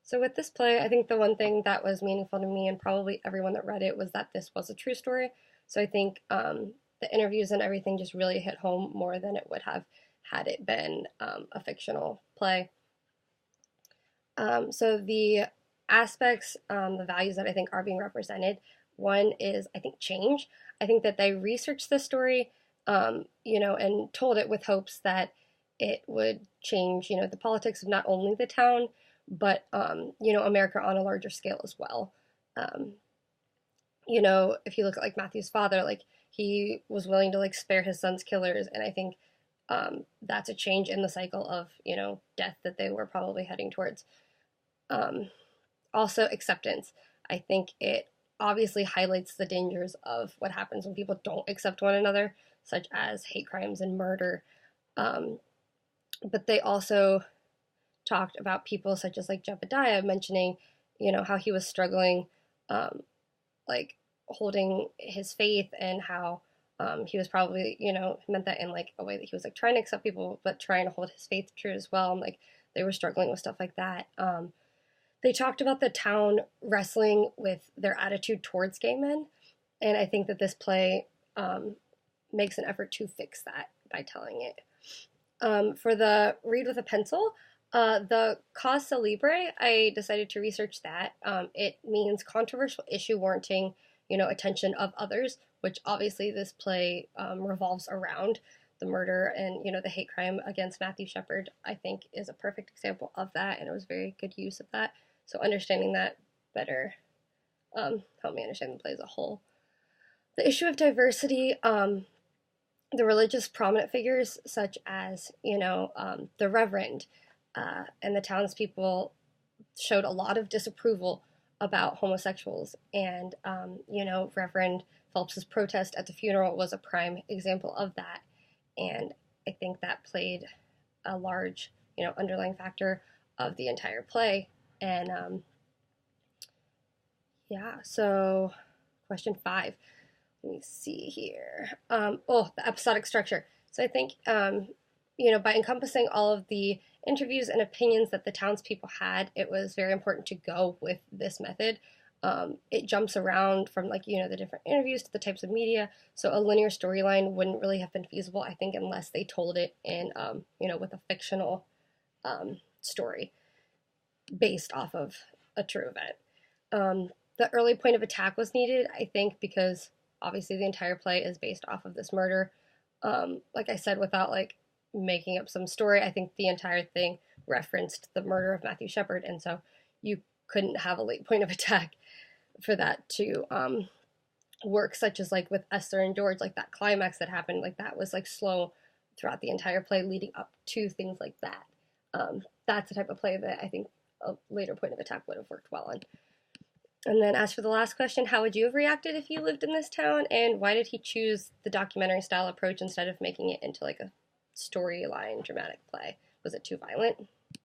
So with this play, I think the one thing that was meaningful to me and probably everyone that read it was that this was a true story. So I think the interviews and everything just really hit home more than it would have had it been a fictional play. So the aspects, the values that I think are being represented, one is I think change. I think that they researched the story, and told it with hopes that it would change, the politics of not only the town, but America on a larger scale as well. Um, if you look at like Matthew's father, like he was willing to like spare his son's killers, and I think that's a change in the cycle of death that they were probably heading towards. Um, Also, acceptance. I think it obviously highlights the dangers of what happens when people don't accept one another, such as hate crimes and murder. Um, but they also talked about people such as like Jebediah mentioning, how he was struggling, um, like holding his faith and how he was probably, meant that in like a way that he was like trying to accept people, but trying to hold his faith true as well. And like they were struggling with stuff like that. They talked about the town wrestling with their attitude towards gay men, and I think that this play makes an effort to fix that by telling it. For the read with a pencil, the cause celebre, I decided to research that. It means controversial issue warranting, attention of others, which obviously this play revolves around the murder and the hate crime against Matthew Shepard. I think is a perfect example of that, and it was very good use of that. So understanding that better helped me understand the play as a whole. The issue of diversity, the religious prominent figures such as the Reverend and the townspeople showed a lot of disapproval about homosexuals, and Reverend Phelps's protest at the funeral was a prime example of that, and I think that played a large underlying factor of the entire play. And yeah, so question 5. Let me see here. The episodic structure. So I think, by encompassing all of the interviews and opinions that the townspeople had, it was very important to go with this method. It jumps around from the different interviews to the types of media. So a linear storyline wouldn't really have been feasible, I think, unless they told it in, with a fictional story based off of a true event. The early point of attack was needed, I think, because obviously the entire play is based off of this murder. Like I said, without like making up some story, I think the entire thing referenced the murder of Matthew Shepard, and so you couldn't have a late point of attack for that to work, such as like with Esther and George, like that climax that happened, like that was like slow throughout the entire play leading up to things like that. That's the type of play that I think a later point of attack would have worked well on. And then as for the last question, how would you have reacted if you lived in this town? And why did he choose the documentary style approach instead of making it into like a storyline dramatic play? Was it too violent?